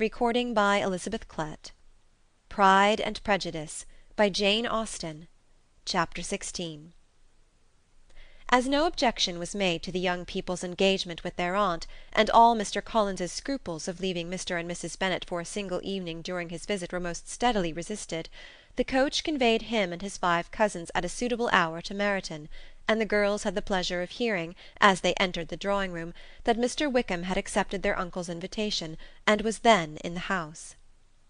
Elizabeth Klett. Pride and Prejudice, by Jane Austen. Chapter 16. As no objection was made to the young people's engagement with their aunt, and all Mr. Collins's scruples of leaving Mr. and Mrs. Bennet for a single evening during his visit were most steadily resisted, the coach conveyed him and his 5 cousins at a suitable hour to Meryton, and the girls had the pleasure of hearing, as they entered the drawing-room, that Mr. Wickham had accepted their uncle's invitation, and was then in the house.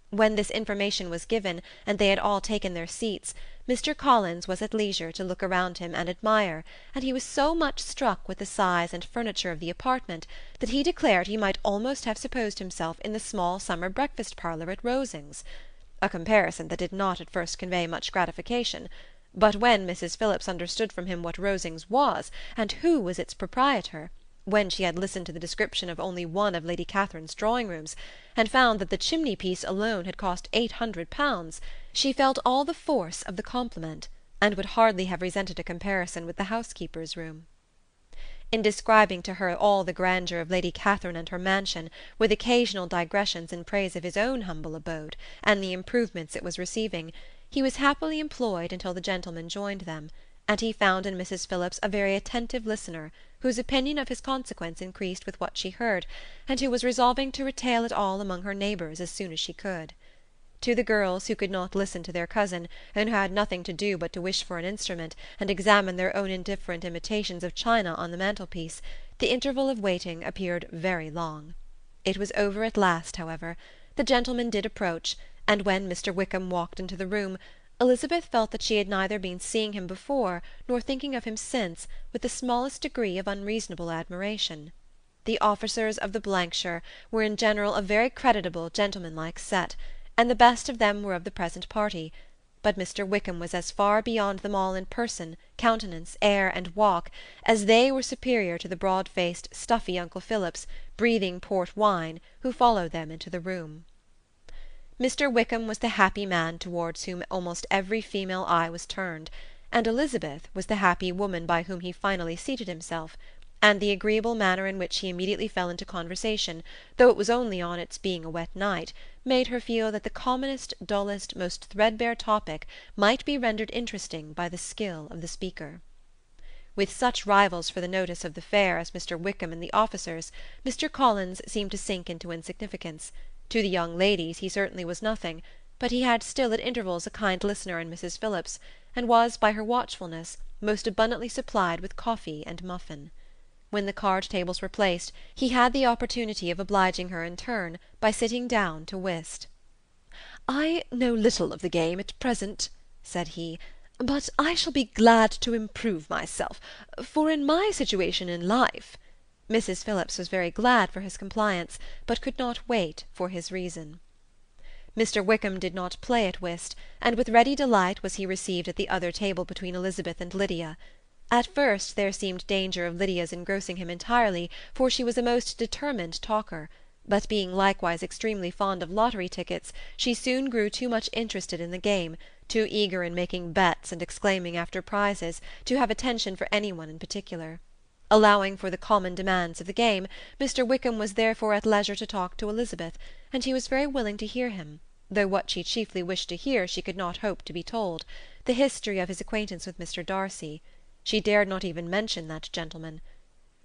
When this information was given, and they had all taken their seats, Mr. Collins was at leisure to look around him and admire, and he was so much struck with the size and furniture of the apartment that he declared he might almost have supposed himself in the small summer breakfast-parlour at Rosings, a comparison that did not at first convey much gratification. But when Mrs. Phillips understood from him what Rosings was, and who was its proprietor, when she had listened to the description of only one of Lady Catherine's drawing-rooms, and found that the chimney-piece alone had cost £800, she felt all the force of the compliment, and would hardly have resented a comparison with the housekeeper's room. In describing to her all the grandeur of Lady Catherine and her mansion, with occasional digressions in praise of his own humble abode, and the improvements it was receiving, he was happily employed until the gentlemen joined them, and he found in Mrs. Phillips a very attentive listener, whose opinion of his consequence increased with what she heard, and who was resolving to retail it all among her neighbours as soon as she could. To the girls, who could not listen to their cousin, and who had nothing to do but to wish for an instrument, and examine their own indifferent imitations of china on the mantelpiece, the interval of waiting appeared very long. It was over at last, however. The gentlemen did approach, and when Mr. Wickham walked into the room, Elizabeth felt that she had neither been seeing him before nor thinking of him since with the smallest degree of unreasonable admiration. The officers of the shire were in general a very creditable gentlemanlike set, and the best of them were of the present party, but Mr. Wickham was as far beyond them all in person, countenance, air, and walk, as they were superior to the broad-faced, stuffy Uncle Phillips, breathing port wine, who followed them into the room. Mr. Wickham was the happy man towards whom almost every female eye was turned, and Elizabeth was the happy woman by whom he finally seated himself, and the agreeable manner in which he immediately fell into conversation, though it was only on its being a wet night, made her feel that the commonest, dullest, most threadbare topic might be rendered interesting by the skill of the speaker. With such rivals for the notice of the fair as Mr. Wickham and the officers, Mr. Collins seemed to sink into insignificance. To the young ladies he certainly was nothing, but he had still at intervals a kind listener in Mrs. Phillips, and was, by her watchfulness, most abundantly supplied with coffee and muffin. When the card-tables were placed, he had the opportunity of obliging her in turn by sitting down to whist. "I know little of the game at present," said he, "but I shall be glad to improve myself, for in my situation in life—" Mrs. Phillips was very glad for his compliance, but could not wait for his reason. Mr. Wickham did not play at whist, and with ready delight was he received at the other table between Elizabeth and Lydia. At first there seemed danger of Lydia's engrossing him entirely, for she was a most determined talker, but being likewise extremely fond of lottery tickets, she soon grew too much interested in the game, too eager in making bets and exclaiming after prizes, to have attention for any one in particular. Allowing for the common demands of the game, Mr. Wickham was therefore at leisure to talk to Elizabeth, and he was very willing to hear him, though what she chiefly wished to hear she could not hope to be told, the history of his acquaintance with Mr. Darcy. She dared not even mention that gentleman.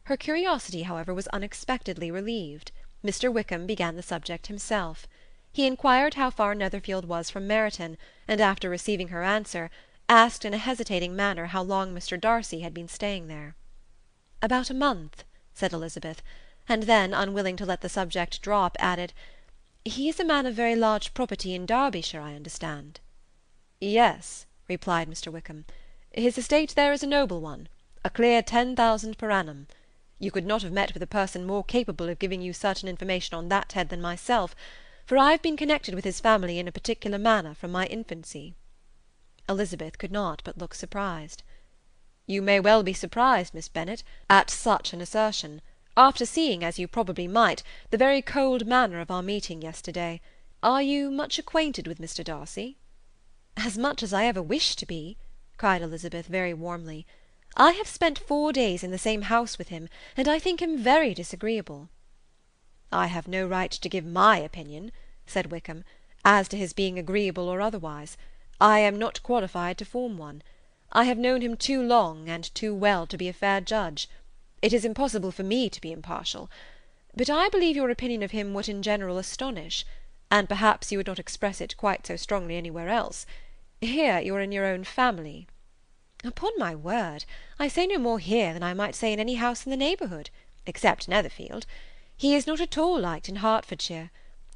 Her curiosity, however, was unexpectedly relieved. Mr. Wickham began the subject himself. He inquired how far Netherfield was from Meryton, and after receiving her answer, asked in a hesitating manner how long Mr. Darcy had been staying there. "About a month," said Elizabeth, and then, unwilling to let the subject drop, added, "He is a man of very large property in Derbyshire, I understand." "Yes," replied Mr. Wickham. "His estate there is a noble one, a clear 10,000 per annum. You could not have met with a person more capable of giving you certain information on that head than myself, for I have been connected with his family in a particular manner from my infancy." Elizabeth could not but look surprised. "You may well be surprised, Miss Bennet, at such an assertion, after seeing, as you probably might, the very cold manner of our meeting yesterday. Are you much acquainted with Mr. Darcy?" "As much as I ever wish to be," cried Elizabeth very warmly. "I have spent 4 days in the same house with him, and I think him very disagreeable." "I have no right to give my opinion," said Wickham, "as to his being agreeable or otherwise. I am not qualified to form one. I have known him too long and too well to be a fair judge. It is impossible for me to be impartial. But I believe your opinion of him would in general astonish, and perhaps you would not express it quite so strongly anywhere else. Here you are in your own family." "Upon my word, I say no more here than I might say in any house in the neighbourhood, except Netherfield. He is not at all liked in Hertfordshire.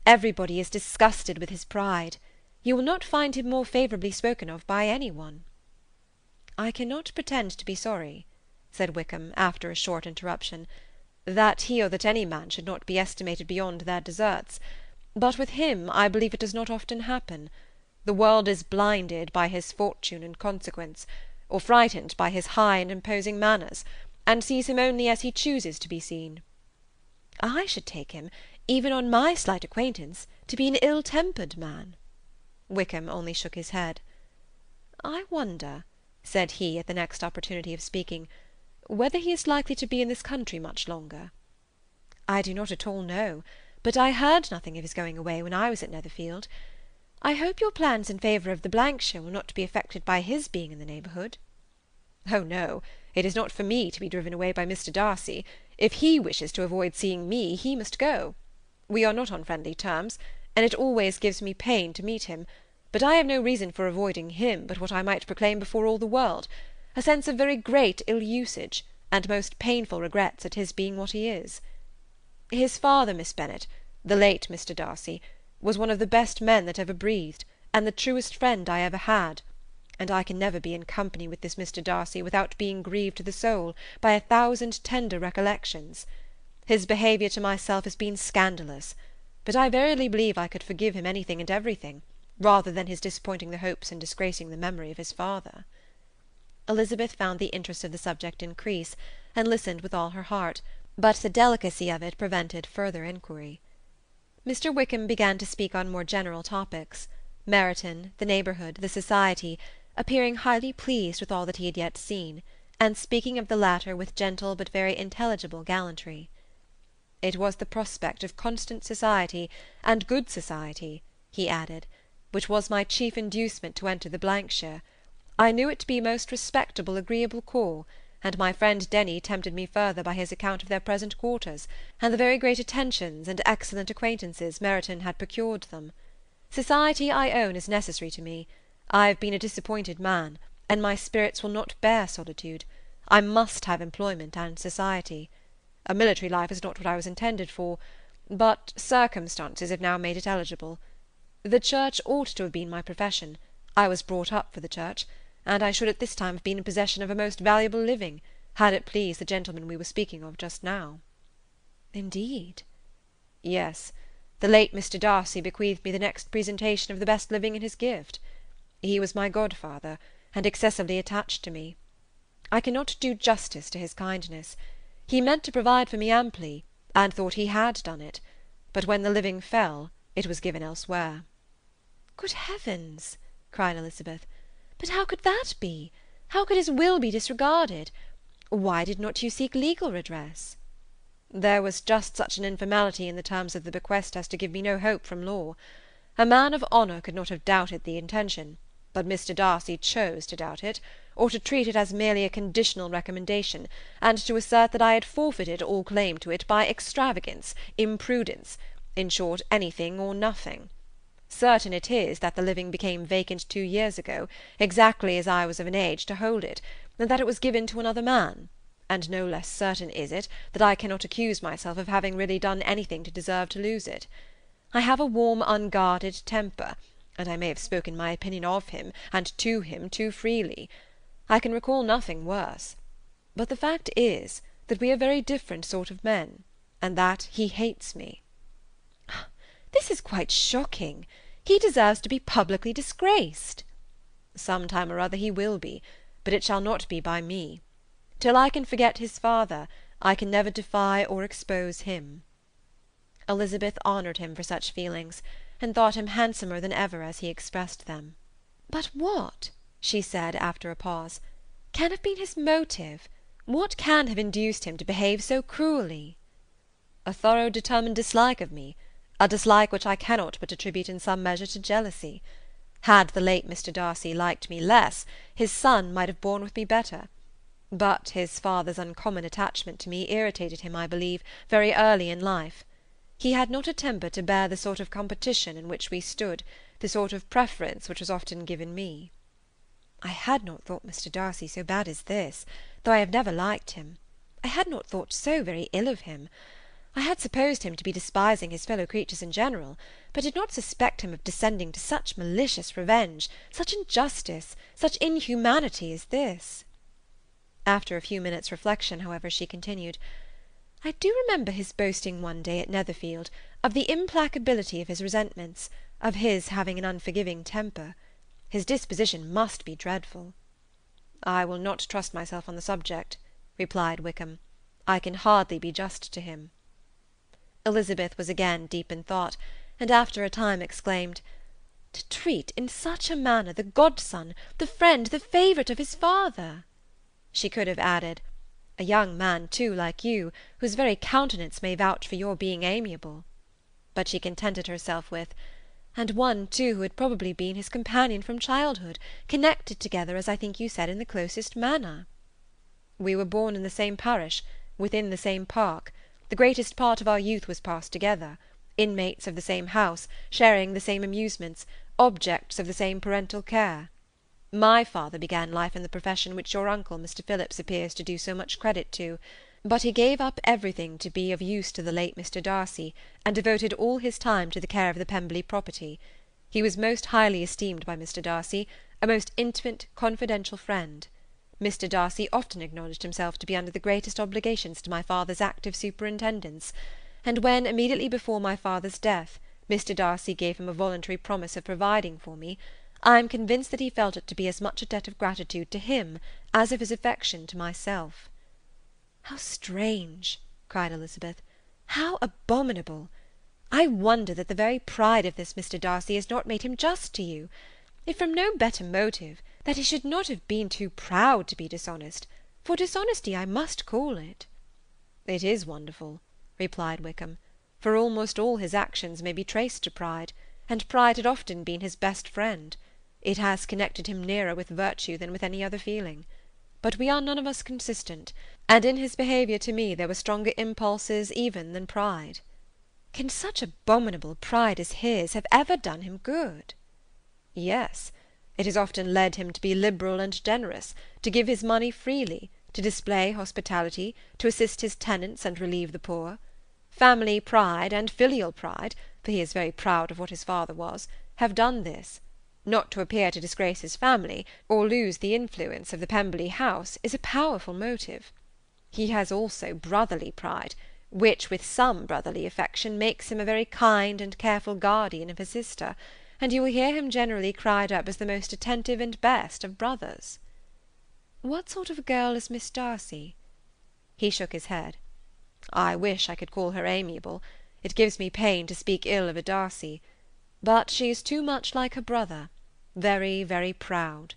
Everybody is disgusted with his pride. You will not find him more favourably spoken of by any one." "I cannot pretend to be sorry," said Wickham, after a short interruption, "that he or that any man should not be estimated beyond their deserts. But with him I believe it does not often happen. The world is blinded by his fortune and consequence, or frightened by his high and imposing manners, and sees him only as he chooses to be seen." "I should take him, even on my slight acquaintance, to be an ill-tempered man." Wickham only shook his head. "I wonder," said he, at the next opportunity of speaking, "whether he is likely to be in this country much longer?" "I do not at all know, but I heard nothing of his going away when I was at Netherfield. I hope your plans in favour of the Blankshire will not be affected by his being in the neighbourhood." "Oh no, it is not for me to be driven away by Mr. Darcy. If he wishes to avoid seeing me, he must go. We are not on friendly terms, and it always gives me pain to meet him, but I have no reason for avoiding him but what I might proclaim before all the world, a sense of very great ill-usage, and most painful regrets at his being what he is. His father, Miss Bennet, the late Mr. Darcy, was one of the best men that ever breathed, and the truest friend I ever had, and I can never be in company with this Mr. Darcy without being grieved to the soul by 1,000 tender recollections. His behaviour to myself has been scandalous, but I verily believe I could forgive him anything and everything, rather than his disappointing the hopes and disgracing the memory of his father." Elizabeth found the interest of the subject increase, and listened with all her heart, but the delicacy of it prevented further inquiry. Mr. Wickham began to speak on more general topics, Meryton, the neighbourhood, the society, appearing highly pleased with all that he had yet seen, and speaking of the latter with gentle but very intelligible gallantry. "It was the prospect of constant society, and good society," he added, "which was my chief inducement to enter the Blankshire. I knew it to be a most respectable, agreeable corps, and my friend Denny tempted me further by his account of their present quarters, and the very great attentions and excellent acquaintances Meryton had procured them. Society, I own, is necessary to me. I have been a disappointed man, and my spirits will not bear solitude. I must have employment and society. A military life is not what I was intended for, but circumstances have now made it eligible. The church ought to have been my profession. I was brought up for the church, and I should at this time have been in possession of a most valuable living, had it pleased the gentleman we were speaking of just now." "Indeed?" "Yes. The late Mr. Darcy bequeathed me the next presentation of the best living in his gift. He was my godfather, and excessively attached to me. I cannot do justice to his kindness. He meant to provide for me amply, and thought he had done it, but when the living fell, it was given elsewhere." "Good heavens!" cried Elizabeth. "But how could that be? How could his will be disregarded? Why did not you seek legal redress?" "There was just such an informality in the terms of the bequest as to give me no hope from law. A man of honour could not have doubted the intention, but Mr. Darcy chose to doubt it, or to treat it as merely a conditional recommendation, and to assert that I had forfeited all claim to it by extravagance, imprudence, in short, anything or nothing. Certain it is that the living became vacant 2 years ago, exactly as I was of an age to hold it, and that it was given to another man, and no less certain is it that I cannot accuse myself of having really done anything to deserve to lose it. I have a warm, unguarded temper, and I may have spoken my opinion of him and to him too freely. I can recall nothing worse. But the fact is that we are very different sort of men, and that he hates me." "This is quite shocking. He deserves to be publicly disgraced." "Some time or other he will be, but it shall not be by me. Till I can forget his father, I can never defy or expose him." Elizabeth honoured him for such feelings, and thought him handsomer than ever as he expressed them. "But what," she said after a pause, "can have been his motive? What can have induced him to behave so cruelly?" A thorough determined dislike of me, a dislike which I cannot but attribute in some measure to jealousy. Had the late Mr. Darcy liked me less, his son might have borne with me better. But his father's uncommon attachment to me irritated him, I believe, very early in life. He had not a temper to bear the sort of competition in which we stood, the sort of preference which was often given me. I had not thought Mr. Darcy so bad as this, though I have never liked him. I had not thought so very ill of him. I had supposed him to be despising his fellow creatures in general, but did not suspect him of descending to such malicious revenge, such injustice, such inhumanity as this. After a few minutes' reflection, however, she continued, I do remember his boasting one day at Netherfield of the implacability of his resentments, of his having an unforgiving temper. His disposition must be dreadful. I will not trust myself on the subject, replied Wickham. I can hardly be just to him. Elizabeth was again deep in thought, and after a time exclaimed, To treat in such a manner the godson, the friend, the favourite of his father! She could have added, A young man, too, like you, whose very countenance may vouch for your being amiable. But she contented herself with, And one, too, who had probably been his companion from childhood, connected together, as I think you said, in the closest manner. We were born in the same parish, within the same park. The greatest part of our youth was passed together, inmates of the same house, sharing the same amusements, objects of the same parental care. My father began life in the profession which your uncle, Mr. Phillips, appears to do so much credit to, but he gave up everything to be of use to the late Mr. Darcy, and devoted all his time to the care of the Pemberley property. He was most highly esteemed by Mr. Darcy, a most intimate, confidential friend. Mr. Darcy often acknowledged himself to be under the greatest obligations to my father's active superintendence, and when, immediately before my father's death, Mr. Darcy gave him a voluntary promise of providing for me, I am convinced that he felt it to be as much a debt of gratitude to him as of his affection to myself. How strange! cried Elizabeth. How abominable! I wonder that the very pride of this Mr. Darcy has not made him just to you. If from no better motive, that he should not have been too proud to be dishonest, for dishonesty I must call it. It is wonderful, replied Wickham, for almost all his actions may be traced to pride, and pride had often been his best friend. It has connected him nearer with virtue than with any other feeling. But we are none of us consistent, and in his behaviour to me there were stronger impulses even than pride. Can such abominable pride as his have ever done him good? Yes, it has often led him to be liberal and generous, to give his money freely, to display hospitality, to assist his tenants and relieve the poor. Family pride and filial pride, for he is very proud of what his father was, have done this. Not to appear to disgrace his family, or lose the influence of the Pemberley house, is a powerful motive. He has also brotherly pride, which with some brotherly affection makes him a very kind and careful guardian of his sister, and you will hear him generally cried up as the most attentive and best of brothers. What sort of a girl is Miss Darcy? He shook his head. I wish I could call her amiable. It gives me pain to speak ill of a Darcy. But she is too much like her brother, very, very proud.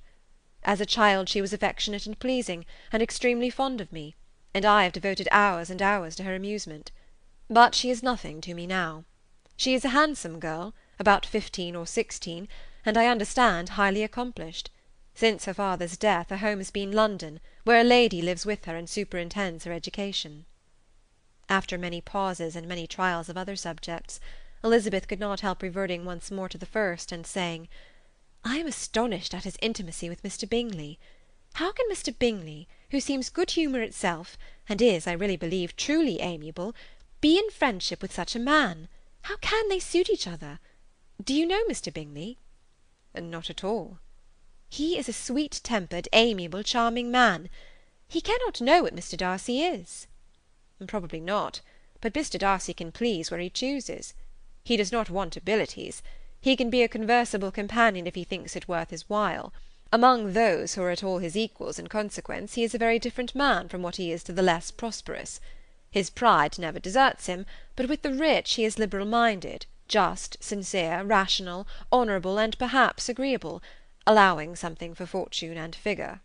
As a child she was affectionate and pleasing, and extremely fond of me, and I have devoted hours and hours to her amusement. But she is nothing to me now. She is a handsome girl, about 15 or 16, and I understand highly accomplished. Since her father's death her home has been London, where a lady lives with her and superintends her education. After many pauses and many trials of other subjects, Elizabeth could not help reverting once more to the first, and saying, I am astonished at his intimacy with Mr. Bingley. How can Mr. Bingley, who seems good humour itself, and is, I really believe, truly amiable, be in friendship with such a man? How can they suit each other? Do you know Mr. Bingley? Not at all. He is a sweet-tempered, amiable, charming man. He cannot know what Mr. Darcy is. Probably not, but Mr. Darcy can please where he chooses. He does not want abilities. He can be a conversable companion if he thinks it worth his while. Among those who are at all his equals in consequence, he is a very different man from what he is to the less prosperous. His pride never deserts him, but with the rich he is liberal-minded, just, sincere, rational, honourable, and perhaps agreeable, allowing something for fortune and figure.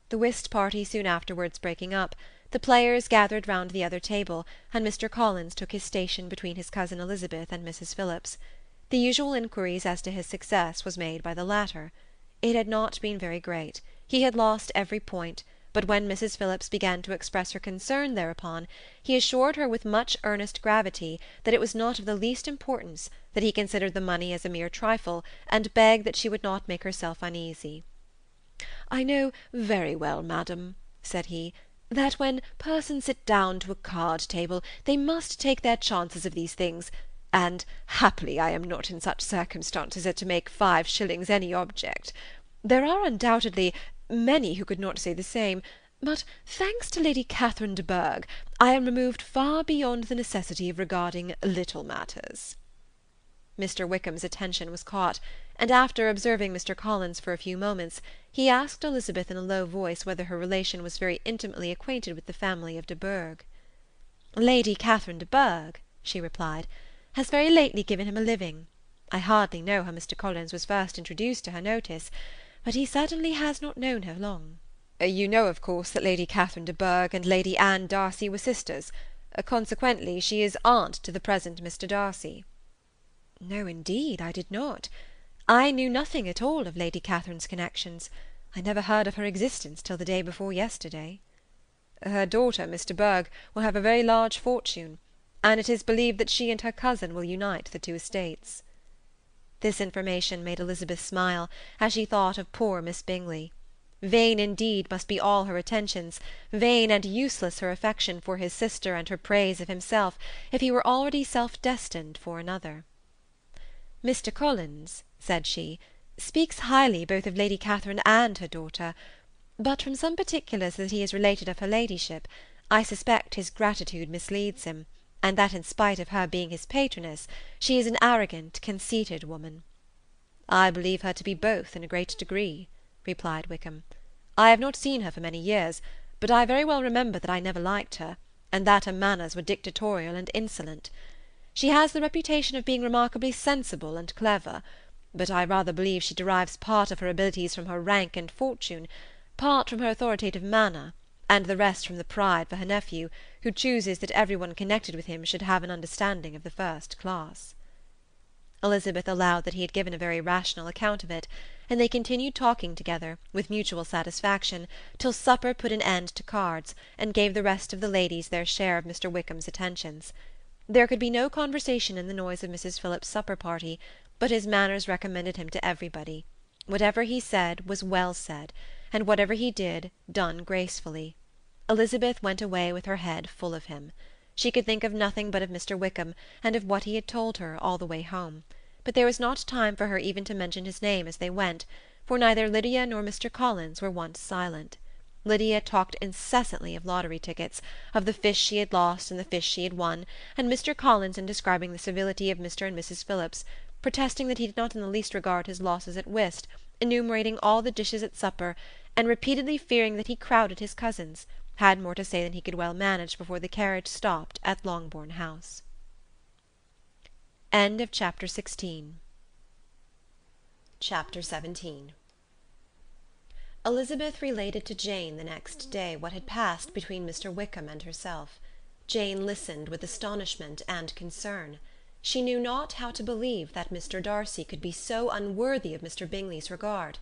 The whist party soon afterwards breaking up, The players gathered round the other table, and Mr. Collins took his station between his cousin Elizabeth and Mrs. Phillips. The usual inquiries as to his success was made by the latter. It had not been very great. He had lost every point, but when Mrs. Phillips began to express her concern thereupon, he assured her with much earnest gravity that it was not of the least importance, that he considered the money as a mere trifle, and begged that she would not make herself uneasy. "I know very well, madam," said he, "that when persons sit down to a card-table they must take their chances of these things, and happily I am not in such circumstances as to make 5 shillings any object. There are undoubtedly many who could not say the same, but, thanks to Lady Catherine de Bourgh, I am removed far beyond the necessity of regarding little matters." Mr. Wickham's attention was caught, and after observing Mr. Collins for a few moments, he asked Elizabeth in a low voice whether her relation was very intimately acquainted with the family of de Bourgh. "Lady Catherine de Bourgh," she replied, "has very lately given him a living. I hardly know how Mr. Collins was first introduced to her notice, but he certainly has not known her long." "You know, of course, that Lady Catherine de Bourgh and Lady Anne Darcy were sisters. Consequently, she is aunt to the present Mr. Darcy." "No, indeed, I did not. I knew nothing at all of Lady Catherine's connections. I never heard of her existence till the day before yesterday." "Her daughter, Miss de Bourgh, will have a very large fortune, and it is believed that she and her cousin will unite the 2 estates." This information made Elizabeth smile, as she thought of poor Miss Bingley. Vain indeed must be all her attentions, vain and useless her affection for his sister and her praise of himself, if he were already self-destined for another. "Mr. Collins," said she, "speaks highly both of Lady Catherine and her daughter, but from some particulars that he has related of her ladyship, I suspect his gratitude misleads him, and that in spite of her being his patroness, she is an arrogant, conceited woman." "I believe her to be both in a great degree," replied Wickham. "I have not seen her for many years, but I very well remember that I never liked her, and that her manners were dictatorial and insolent. She has the reputation of being remarkably sensible and clever, but I rather believe she derives part of her abilities from her rank and fortune, part from her authoritative manner, and the rest from the pride for her nephew, who chooses that every one connected with him should have an understanding of the first class." Elizabeth allowed that he had given a very rational account of it, and they continued talking together, with mutual satisfaction, till supper put an end to cards, and gave the rest of the ladies their share of Mr. Wickham's attentions. There could be no conversation in the noise of Mrs. Phillips's supper party, but his manners recommended him to everybody. Whatever he said was well said, and whatever he did, done gracefully. Elizabeth went away with her head full of him. She could think of nothing but of Mr. Wickham, and of what he had told her all the way home, but there was not time for her even to mention his name as they went, for neither Lydia nor Mr. Collins were once silent. Lydia talked incessantly of lottery tickets, of the fish she had lost and the fish she had won, and Mr. Collins, in describing the civility of Mr. and Mrs. Phillips, protesting that he did not in the least regard his losses at whist, enumerating all the dishes at supper, and repeatedly fearing that he crowded his cousins, had more to say than he could well manage before the carriage stopped at Longbourn House. Chapter 17. Elizabeth related to Jane the next day what had passed between Mr. Wickham and herself. Jane listened with astonishment and concern. She knew not how to believe that Mr. Darcy could be so unworthy of Mr. Bingley's regard,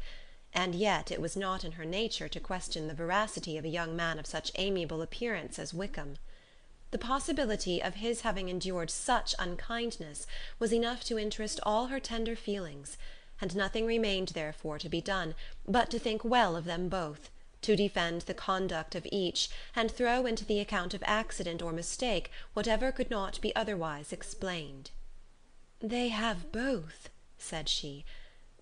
and yet it was not in her nature to question the veracity of a young man of such amiable appearance as Wickham. The possibility of his having endured such unkindness was enough to interest all her tender feelings, and nothing remained therefore to be done but to think well of them both, to defend the conduct of each, and throw into the account of accident or mistake whatever could not be otherwise explained. "They have both," said she,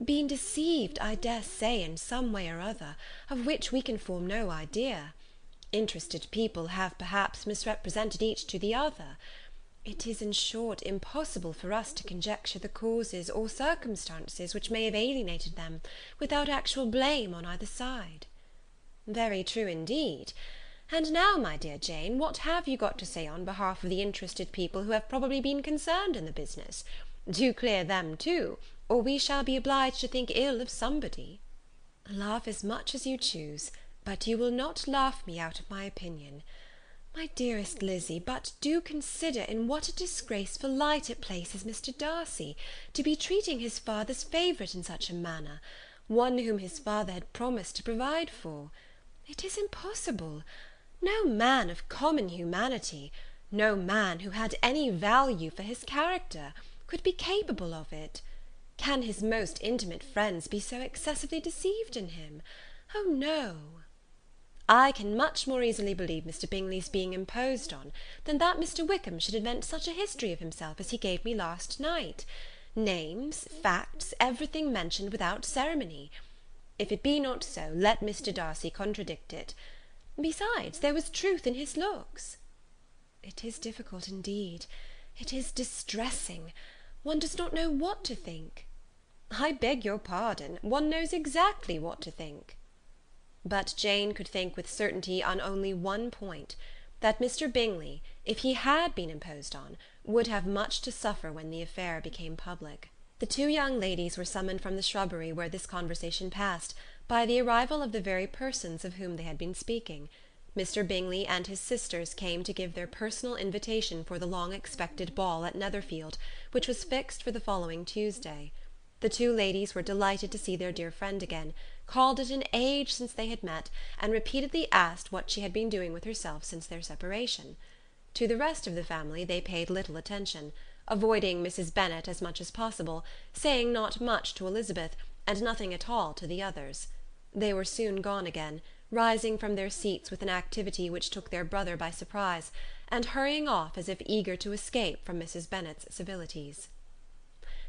"been deceived, I dare say, in some way or other, of which we can form no idea. Interested people have perhaps misrepresented each to the other. It is, in short, impossible for us to conjecture the causes or circumstances which may have alienated them, without actual blame on either side." "Very true indeed. And now, my dear Jane, what have you got to say on behalf of the interested people who have probably been concerned in the business? Do clear them too, or we shall be obliged to think ill of somebody." "Laugh as much as you choose, but you will not laugh me out of my opinion. My dearest Lizzy, but do consider in what a disgraceful light it places Mr. Darcy, to be treating his father's favourite in such a manner, one whom his father had promised to provide for. It is impossible. No man of common humanity, no man who had any value for his character, could be capable of it. Can his most intimate friends be so excessively deceived in him? Oh, no! I can much more easily believe Mr. Bingley's being imposed on, than that Mr. Wickham should invent such a history of himself as he gave me last night. Names, facts, everything mentioned without ceremony. If it be not so, let Mr. Darcy contradict it. Besides, there was truth in his looks. It is difficult indeed. It is distressing. One does not know what to think. I beg your pardon, one knows exactly what to think. But Jane could think with certainty on only one point, that Mr. Bingley, if he had been imposed on, would have much to suffer when the affair became public. The two young ladies were summoned from the shrubbery where this conversation passed, by the arrival of the very persons of whom they had been speaking. Mr. Bingley and his sisters came to give their personal invitation for the long-expected ball at Netherfield, which was fixed for the following Tuesday. The two ladies were delighted to see their dear friend again, called it an age since they had met, and repeatedly asked what she had been doing with herself since their separation. To the rest of the family they paid little attention, avoiding Mrs. Bennet as much as possible, saying not much to Elizabeth, and nothing at all to the others. They were soon gone again, rising from their seats with an activity which took their brother by surprise, and hurrying off as if eager to escape from Mrs. Bennet's civilities.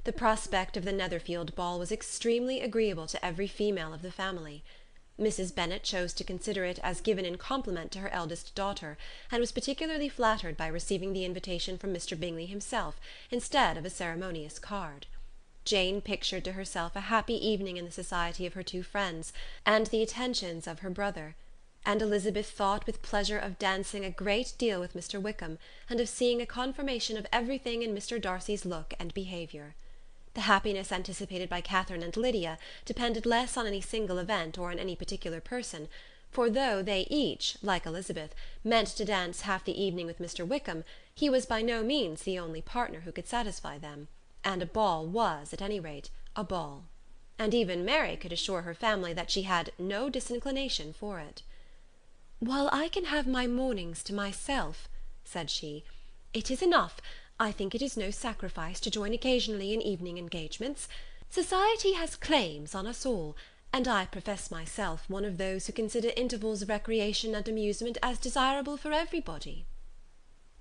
The prospect of the Netherfield ball was extremely agreeable to every female of the family. Mrs. Bennet chose to consider it as given in compliment to her eldest daughter, and was particularly flattered by receiving the invitation from Mr. Bingley himself, instead of a ceremonious card. Jane pictured to herself a happy evening in the society of her two friends, and the attentions of her brother; and Elizabeth thought with pleasure of dancing a great deal with Mr. Wickham, and of seeing a confirmation of everything in Mr. Darcy's look and behaviour. The happiness anticipated by Catherine and Lydia depended less on any single event or on any particular person, for though they each, like Elizabeth, meant to dance half the evening with Mr. Wickham, he was by no means the only partner who could satisfy them, and a ball was, at any rate, a ball. And even Mary could assure her family that she had no disinclination for it. "While I can have my mornings to myself," said she, "it is enough. I think it is no sacrifice to join occasionally in evening engagements. Society has claims on us all, and I profess myself one of those who consider intervals of recreation and amusement as desirable for everybody."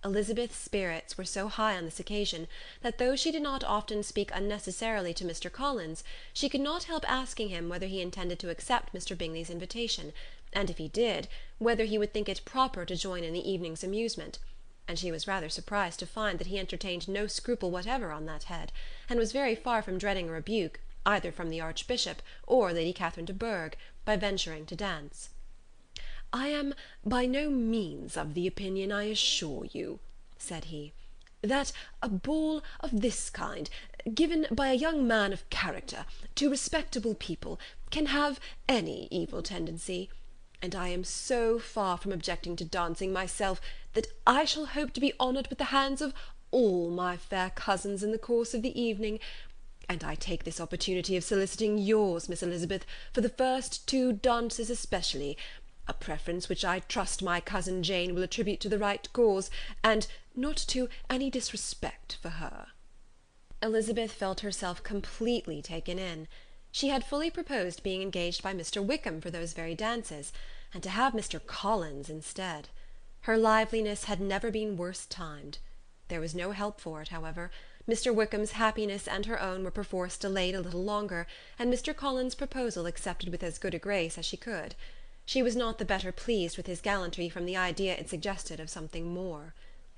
Elizabeth's spirits were so high on this occasion, that though she did not often speak unnecessarily to Mr. Collins, she could not help asking him whether he intended to accept Mr. Bingley's invitation, and if he did, whether he would think it proper to join in the evening's amusement; and she was rather surprised to find that he entertained no scruple whatever on that head, and was very far from dreading a rebuke, either from the Archbishop or Lady Catherine de Bourgh, by venturing to dance. "I am by no means of the opinion, I assure you," said he, "that a ball of this kind, given by a young man of character to respectable people, can have any evil tendency; and I am so far from objecting to dancing myself, that I shall hope to be honoured with the hands of all my fair cousins in the course of the evening; and I take this opportunity of soliciting yours, Miss Elizabeth, for the first two dances especially, a preference which I trust my cousin Jane will attribute to the right cause, and not to any disrespect for her." Elizabeth felt herself completely taken in. She had fully proposed being engaged by Mr. Wickham for those very dances, and to have Mr. Collins instead. Her liveliness had never been worse timed. There was no help for it, however. Mr. Wickham's happiness and her own were perforce delayed a little longer, and Mr. Collins' proposal accepted with as good a grace as she could. She was not the better pleased with his gallantry from the idea it suggested of something more.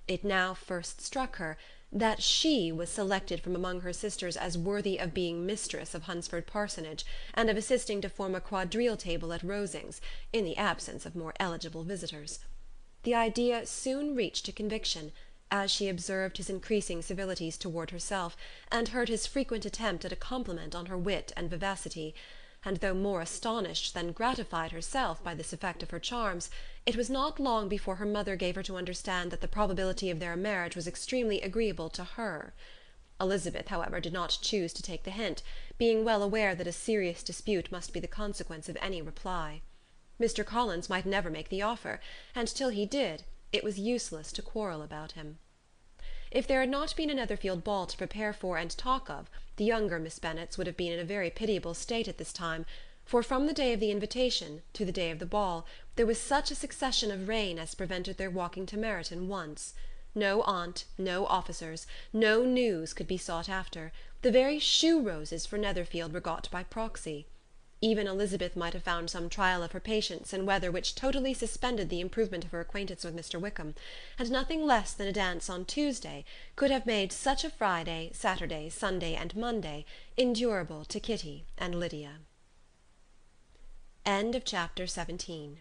It now first struck her that she was selected from among her sisters as worthy of being mistress of Hunsford Parsonage, and of assisting to form a quadrille table at Rosings, in the absence of more eligible visitors. The idea soon reached a conviction, as she observed his increasing civilities toward herself, and heard his frequent attempt at a compliment on her wit and vivacity, and though more astonished than gratified herself by this effect of her charms, it was not long before her mother gave her to understand that the probability of their marriage was extremely agreeable to her. Elizabeth, however, did not choose to take the hint, being well aware that a serious dispute must be the consequence of any reply. Mr. Collins might never make the offer, and till he did, it was useless to quarrel about him. If there had not been a Netherfield ball to prepare for and talk of, the younger Miss Bennets would have been in a very pitiable state at this time, for from the day of the invitation to the day of the ball there was such a succession of rain as prevented their walking to Meryton once. No aunt, no officers, no news could be sought after. The very shoe-roses for Netherfield were got by proxy. Even Elizabeth might have found some trial of her patience in weather which totally suspended the improvement of her acquaintance with Mr. Wickham, and nothing less than a dance on Tuesday could have made such a Friday, Saturday, Sunday, and Monday endurable to Kitty and Lydia. Chapter 17